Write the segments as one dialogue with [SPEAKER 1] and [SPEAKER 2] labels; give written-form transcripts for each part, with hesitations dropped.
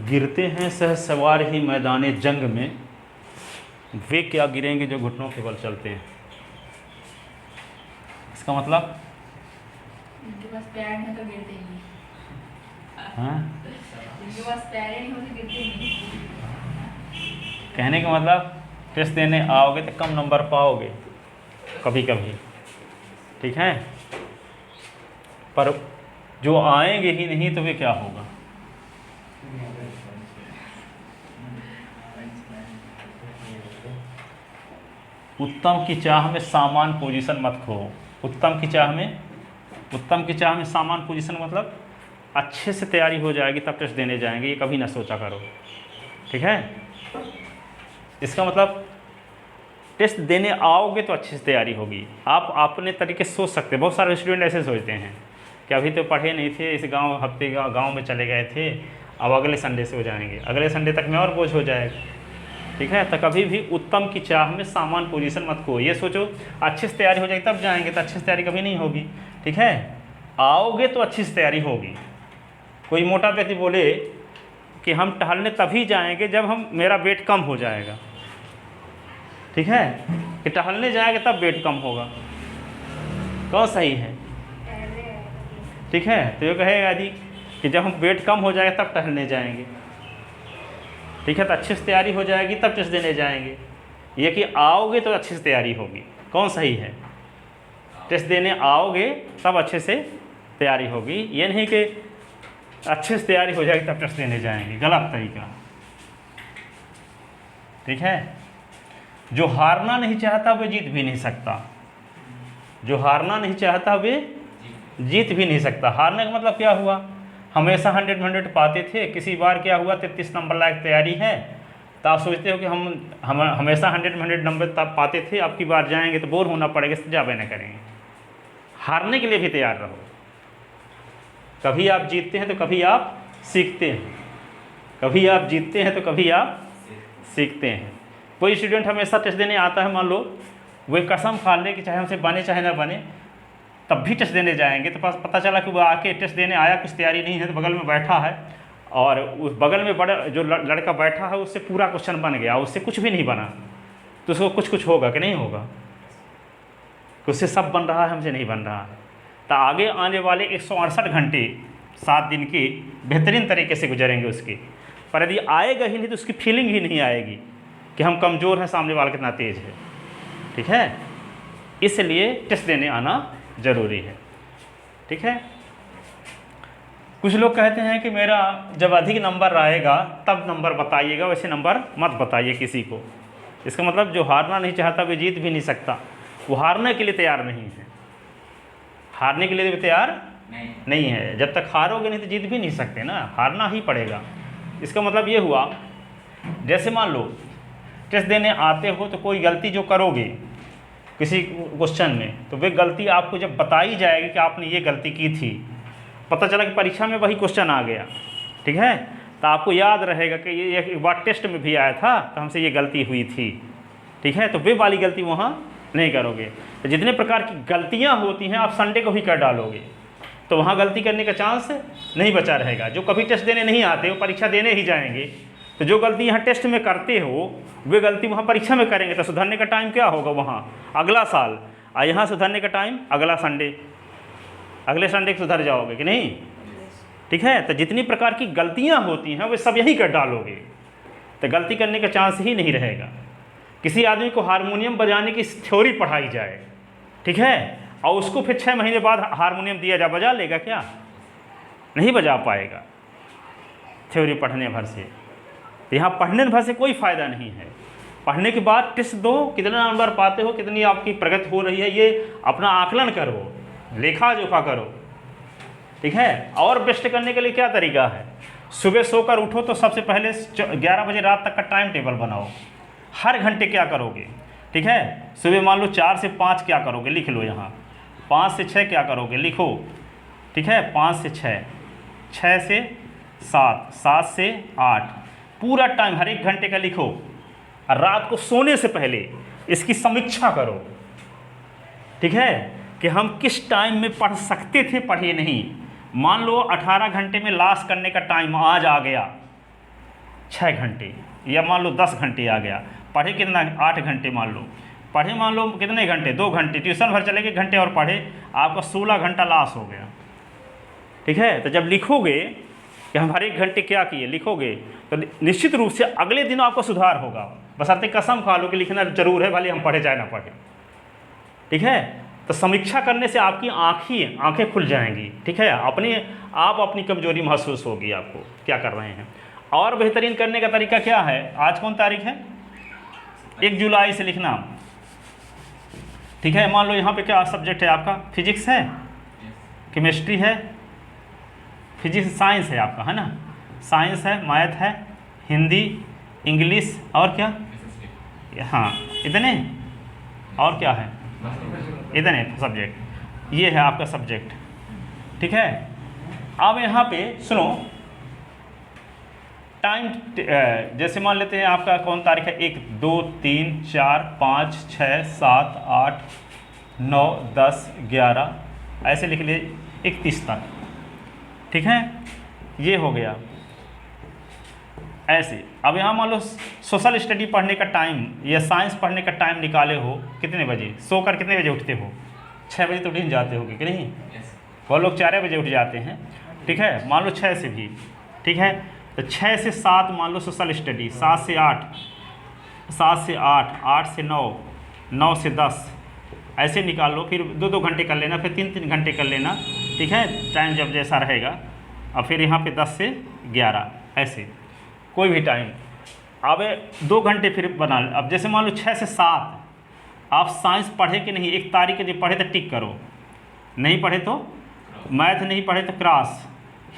[SPEAKER 1] गिरते हैं सहसवार ही मैदाने जंग में, वे क्या गिरेंगे जो घुटनों के बल चलते हैं। इसका मतलब
[SPEAKER 2] जिनके पास पैर हैं तो गिरते नहीं।
[SPEAKER 1] हाँ,
[SPEAKER 2] जिनके पास पैर नहीं होते गिरते नहीं।
[SPEAKER 1] कहने का मतलब टेस्ट देने आओगे तो कम नंबर पाओगे कभी कभी, ठीक है, पर जो आएंगे ही नहीं तो वे क्या होगा। उत्तम की चाह में सामान पोजीशन मत खो। उत्तम की चाह में सामान पोजीशन मतलब अच्छे से तैयारी हो जाएगी तब टेस्ट देने जाएंगे, ये कभी ना सोचा करो, ठीक है। इसका मतलब टेस्ट देने आओगे तो अच्छी से तैयारी होगी। आप अपने तरीके से सोच सकते हैं। बहुत सारे स्टूडेंट ऐसे सोचते हैं कि अभी तो पढ़े नहीं थे, इस हफ्ते गाँव में चले गए थे, अब अगले संडे से हो जाएंगे, अगले संडे तक में और बोझ हो जाएगा, ठीक है। तो कभी भी उत्तम की चाह में सामान पोजीशन मत खो। ये सोचो अच्छे से तैयारी हो जाएगी तब जाएंगे, तो अच्छे से तैयारी कभी नहीं होगी, ठीक है। आओगे तो अच्छी से तैयारी होगी। कोई मोटा व्यक्ति बोले कि हम टहलने तभी जाएंगे जब मेरा वेट कम हो जाएगा, ठीक है, कि टहलने जाएंगे तब वेट कम होगा, कौन सही है, ठीक है। तो ये कहेगा जी कि जब हम वेट कम हो जाएगा तब टहलने जाएंगे, ठीक है, तो अच्छे से तैयारी हो जाएगी तब टेस्ट देने जाएंगे। ये कि आओगे तो अच्छे से तैयारी होगी, कौन सही है, टेस्ट देने आओगे तब अच्छे से तैयारी होगी। ये नहीं कि अच्छे से तैयारी हो जाएगी तब टेस्ट देने जाएंगे, गलत तरीका, ठीक है। जो हारना नहीं चाहता वे जीत भी नहीं सकता। जो हारना नहीं चाहता वे जीत भी नहीं सकता। हारने का मतलब क्या हुआ, हमेशा 100 पाते थे, किसी बार क्या हुआ 33 नंबर लायक तैयारी है, तो आप सोचते हो कि हम हमेशा 100 नंबर तब पाते थे, अब की बार जाएंगे तो बोर होना पड़ेगा, इससे जाबे न करेंगे। हारने के लिए भी तैयार रहो। कभी आप जीतते हैं तो कभी आप सीखते हैं, कभी आप जीतते हैं तो कभी आप सीखते हैं। कोई स्टूडेंट हमेशा टेस्ट देने आता है, मान लो वे कसम खा ले कि चाहे हमसे बने चाहे ना बने तब भी टेस्ट देने जाएंगे, तो पता चला कि वो आके टेस्ट देने आया, कुछ तैयारी नहीं है, तो बगल में बैठा है और उस बगल में बड़ा जो लड़का बैठा है उससे पूरा क्वेश्चन बन गया, उससे कुछ भी नहीं बना, तो उसको कुछ होगा कि नहीं होगा, उससे सब बन रहा है, हमसे नहीं बन रहा है। तो आगे आने वाले 168 घंटे 7 दिन के बेहतरीन तरीके से गुजरेंगे उसके, पर यदि आएगा ही नहीं तो उसकी फीलिंग ही नहीं आएगी कि हम कमज़ोर हैं, सामने वाला कितना तेज़ है, ठीक है। इसलिए टेस्ट देने आना ज़रूरी है, ठीक है। कुछ लोग कहते हैं कि मेरा जब अधिक नंबर आएगा तब नंबर बताइएगा, वैसे नंबर मत बताइए किसी को। इसका मतलब जो हारना नहीं चाहता वे जीत भी नहीं सकता। वो हारने के लिए तैयार नहीं है, हारने के लिए भी तैयार नहीं है। जब तक हारोगे नहीं तो जीत भी नहीं सकते ना, हारना ही पड़ेगा। इसका मतलब ये हुआ, जैसे मान लो टेस्ट देने आते हो तो कोई गलती जो करोगे किसी क्वेश्चन में, तो वे गलती आपको जब बताई जाएगी कि आपने ये गलती की थी, पता चला कि परीक्षा में वही क्वेश्चन आ गया, ठीक है, तो आपको याद रहेगा कि ये एक बार टेस्ट में भी आया था तो हमसे ये गलती हुई थी, ठीक है। तो वे वाली गलती वहाँ नहीं करोगे। तो जितने प्रकार की गलतियाँ होती हैं आप संडे को ही कर डालोगे, तो वहाँ गलती करने का चांस नहीं बचा रहेगा। जो कभी टेस्ट देने नहीं आते वो परीक्षा देने ही जाएंगे, तो जो गलती यहाँ टेस्ट में करते हो वे गलती वहाँ परीक्षा में करेंगे, तो सुधरने का टाइम क्या होगा वहाँ अगला साल, और यहाँ सुधरने का टाइम अगला संडे, अगले संडे को सुधर जाओगे कि नहीं, ठीक है। तो जितनी प्रकार की गलतियाँ होती हैं वे सब यही कर डालोगे, तो गलती करने का चांस ही नहीं रहेगा। किसी आदमी को हारमोनियम बजाने की थ्योरी पढ़ाई जाए, ठीक है, और उसको फिर 6 महीने बाद हारमोनियम दिया जाए, बजा लेगा क्या, नहीं बजा पाएगा थ्योरी पढ़ने भर से। तो यहाँ पढ़ने भर से कोई फ़ायदा नहीं है। पढ़ने के बाद टेस्ट दो, कितना नंबर पाते हो, कितनी आपकी प्रगति हो रही है, ये अपना आकलन करो, लेखा जोखा करो, ठीक है। और बेस्ट करने के लिए क्या तरीका है, सुबह सोकर उठो तो सबसे पहले 11 बजे रात तक का टाइम टेबल बनाओ, हर घंटे क्या करोगे, ठीक है। सुबह मान लो 4 से 5 क्या करोगे, लिख लो यहाँ, 5 से 6 क्या करोगे, लिखो, ठीक है, 5 से 6, 6 से 7, 7 से 8, पूरा टाइम हर एक घंटे का लिखो। और रात को सोने से पहले इसकी समीक्षा करो, ठीक है, कि हम किस टाइम में पढ़ सकते थे, पढ़े नहीं, मान लो 18 घंटे में लास्ट करने का टाइम आज आ गया 6 घंटे, या मान लो 10 घंटे आ गया। पढ़े कितना, 8 घंटे मान लो, पढ़े मान लो कितने घंटे, 2 घंटे, ट्यूशन भर चले गए घंटे और पढ़े, आपका 16 घंटा लॉस हो गया। ठीक है, तो जब लिखोगे कि हम हर एक घंटे क्या किए लिखोगे, तो निश्चित रूप से अगले दिन आपको सुधार होगा। बशर्ते कसम खा लो कि लिखना जरूर है, भले हम पढ़े चाहे ना पढ़े। ठीक है, तो समीक्षा करने से आपकी आंखें खुल जाएंगी। ठीक है, आप अपनी कमजोरी महसूस होगी आपको क्या कर रहे हैं। और बेहतरीन करने का तरीका क्या है, आज कौन तारीख है, 1 जुलाई से लिखना। ठीक है, मान लो यहाँ पे क्या सब्जेक्ट है आपका, फिजिक्स है, केमिस्ट्री है, फिजिक्स साइंस है आपका, है ना, साइंस है, मैथ है, हिंदी, इंग्लिश और क्या, हाँ इतने, और क्या है, इतने सब्जेक्ट, ये है आपका सब्जेक्ट। ठीक है, अब यहाँ पे सुनो, टाइम जैसे मान लेते हैं आपका कौन तारीख है, 1 2 3 4 5 6 7 8 9 10 11, ऐसे लिख लिए 31 तक। ठीक है, ये हो गया ऐसे। अब यहाँ मान लो सोशल स्टडी पढ़ने का टाइम या साइंस पढ़ने का टाइम निकाले हो कितने बजे, सोकर कितने बजे उठते हो, 6 बजे तो उठ ही जाते होगे कि नहीं, वो लोग 4 बजे उठ जाते हैं। ठीक है, मान लो 6 से भी, ठीक है, तो 6 से 7 मान लो सोशल स्टडी, 7 से 8, 7 से 8, 8 से 9, 9 से 10, ऐसे निकाल लो। फिर 2-2 घंटे कर लेना, फिर 3-3 घंटे कर लेना। ठीक है, टाइम जब जैसा रहेगा। अब फिर यहाँ पे 10 से 11, ऐसे कोई भी टाइम। अब 2 घंटे फिर बना। अब जैसे मान लो 6 से 7 आप साइंस पढ़े कि नहीं, एक तारीख के पढ़े तो टिक करो, नहीं पढ़े तो मैथ नहीं पढ़े तो क्रॉस,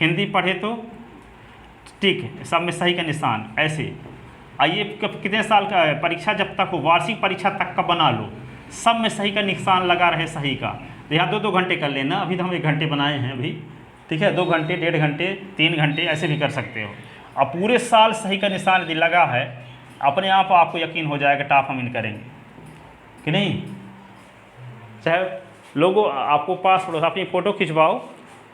[SPEAKER 1] हिंदी पढ़े तो टिक, सब में सही का निशान, ऐसे। आइए कितने साल का है परीक्षा, जब तक हो वार्षिक परीक्षा तक का बना लो, सब में सही का निशान लगा रहे सही का। तो यहाँ 2-2 घंटे कर लेना, अभी तो हम 1 घंटे बनाए हैं अभी। ठीक है, 2 घंटे, 1.5 घंटे, 3 घंटे ऐसे भी कर सकते हो। अब पूरे साल सही का निशान यदि लगा है, अपने आप आपको यकीन हो जाएगा टॉप हम इन करेंगे कि नहीं। चाहे लोगों आपको पास पड़ोस अपनी फ़ोटो खिंचवाओ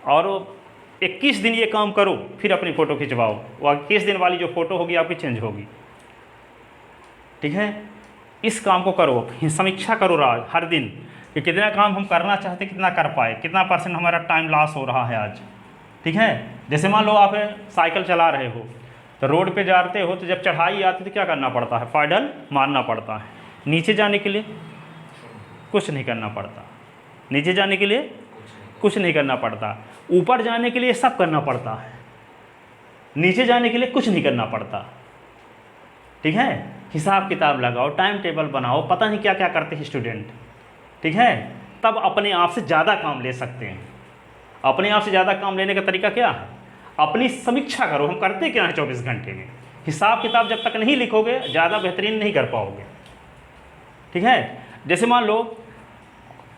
[SPEAKER 1] और 21 दिन ये काम करो, फिर अपनी फ़ोटो खिंचवाओ, वो 21 दिन वाली जो फ़ोटो होगी आपकी चेंज होगी। ठीक है, इस काम को करो, समीक्षा करो हर दिन कि कितना काम हम करना चाहते, कितना कर पाए, कितना % हमारा टाइम लॉस हो रहा है आज। ठीक है, जैसे मान लो आप साइकिल चला रहे हो, तो रोड पे जाते हो, तो जब चढ़ाई आती है तो क्या करना पड़ता है, पैडल मारना पड़ता है। नीचे जाने के लिए कुछ नहीं करना पड़ता, नीचे जाने के लिए कुछ नहीं करना पड़ता, ऊपर जाने के लिए सब करना पड़ता है, नीचे जाने के लिए कुछ नहीं करना पड़ता। ठीक है, हिसाब किताब लगाओ, टाइम टेबल बनाओ, पता नहीं क्या क्या करते हैं स्टूडेंट। ठीक है, तब अपने आप से ज़्यादा काम ले सकते हैं। अपने आप से ज़्यादा काम लेने का तरीका क्या है, अपनी समीक्षा करो, हम करते क्या हैं 24 घंटे में। हिसाब किताब जब तक नहीं लिखोगे ज़्यादा बेहतरीन नहीं कर पाओगे। ठीक है, जैसे मान लो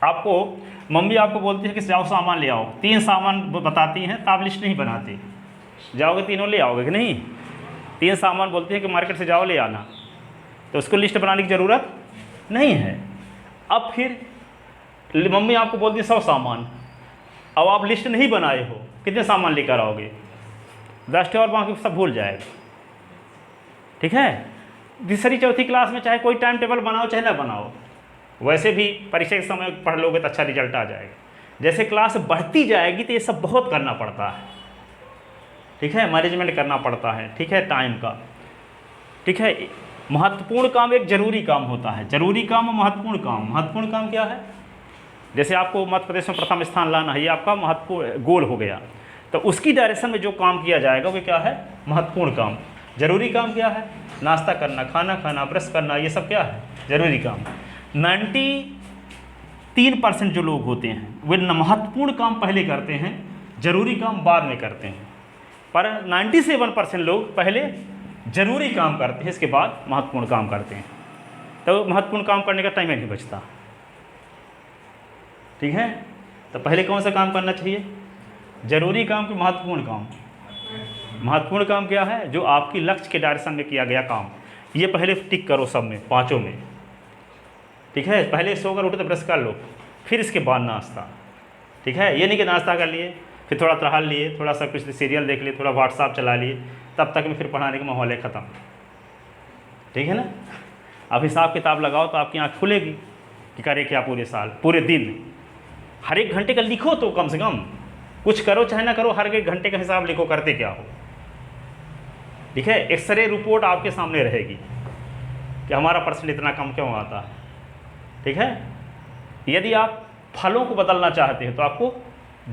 [SPEAKER 1] आपको मम्मी आपको बोलती है कि जाओ सामान ले आओ, 3 सामान बताती हैं, तो आप लिस्ट नहीं बनाते, जाओगे तीनों ले आओगे कि नहीं। 3 सामान बोलती है कि मार्केट से जाओ ले आना, तो उसको लिस्ट बनाने की ज़रूरत नहीं है। अब फिर मम्मी आपको बोलती है 100 सामान, अब आप लिस्ट नहीं बनाए हो, कितने सामान लेकर आओगे, 10 और बाकी सब भूल जाएगा। ठीक है, तीसरी चौथी क्लास में चाहे कोई टाइम टेबल बनाओ चाहे ना बनाओ, वैसे भी परीक्षा के समय पढ़ लोगे तो अच्छा रिजल्ट आ जाएगा। जैसे क्लास बढ़ती जाएगी तो ये सब बहुत करना पड़ता है। ठीक है, मैनेजमेंट करना पड़ता है। ठीक है, टाइम का। ठीक है, महत्वपूर्ण काम एक जरूरी काम होता है, जरूरी काम और महत्वपूर्ण काम। महत्वपूर्ण काम क्या है, जैसे आपको मध्य प्रदेश में प्रथम स्थान लाना है, ये आपका महत्वपूर्ण गोल हो गया, तो उसकी डायरेक्शन में जो काम किया जाएगा वो क्या है, महत्वपूर्ण काम। जरूरी काम क्या है, नाश्ता करना, खाना खाना, ब्रश करना, ये सब क्या है, जरूरी काम। 93% जो लोग होते हैं वे महत्वपूर्ण काम पहले करते हैं, जरूरी काम बाद में करते हैं। पर 97% लोग पहले जरूरी काम करते हैं, इसके बाद महत्वपूर्ण काम करते हैं। तो महत्वपूर्ण काम करने का टाइम नहीं बचता। ठीक है, तो पहले कौन सा काम करना चाहिए, जरूरी काम कि महत्वपूर्ण काम। महत्वपूर्ण काम क्या है, जो आपकी लक्ष्य के डायरेक्शन में किया गया काम, ये पहले टिक करो सब में, 5 में। ठीक है, पहले सोकर उठे तो ब्रश कर लो, फिर इसके बाद नाश्ता। ठीक है, ये नहीं कि नाश्ता कर लिए फिर थोड़ा टहल लिए, थोड़ा सा कुछ सीरियल देख लिए, थोड़ा व्हाट्सएप चला लिए, तब तक में फिर पढ़ाने का माहौल है ख़त्म। ठीक है ना। अब हिसाब किताब लगाओ तो आपकी आँख खुलेगी कि करे क्या पूरे साल, पूरे दिन। हर एक घंटे का लिखो तो कम से कम, कुछ करो चाहे ना करो, हर एक घंटे का हिसाब लिखो करते क्या हो। ठीक है, एक्सरे रिपोर्ट आपके सामने रहेगी कि हमारा परसेंट इतना कम क्यों आता है। ठीक है, यदि आप फलों को बदलना चाहते हैं तो आपको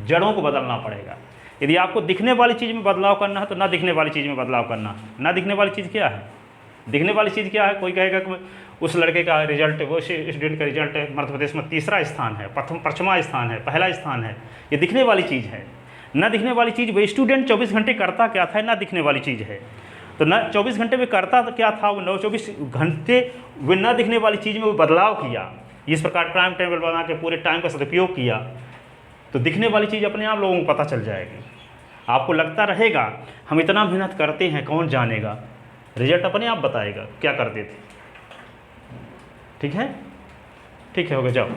[SPEAKER 1] जड़ों को बदलना पड़ेगा। यदि आपको दिखने वाली चीज़ में बदलाव करना है तो ना दिखने वाली चीज़ में बदलाव करना। ना दिखने वाली चीज़ क्या है, दिखने वाली चीज़ क्या है? कोई कहेगा कि उस लड़के का रिजल्ट, वो स्टूडेंट का रिजल्ट मध्य प्रदेश में तीसरा स्थान है, पाँचवां स्थान है, पहला स्थान है, ये दिखने वाली चीज़ है। ना दिखने वाली चीज़, वो स्टूडेंट 24 घंटे करता क्या था, ना दिखने वाली चीज़ है। तो ना 24 घंटे में करता तो क्या था, वो 24 घंटे वो ना दिखने वाली चीज़ में वो बदलाव किया, इस प्रकार टाइम टेबल बना के पूरे टाइम का सदुपयोग किया, तो दिखने वाली चीज़ अपने आप लोगों को पता चल जाएगी। आपको लगता रहेगा हम इतना मेहनत करते हैं, कौन जानेगा, रिजल्ट अपने आप बताएगा क्या करते थे। ठीक है, ठीक है, हो गया, जाओ।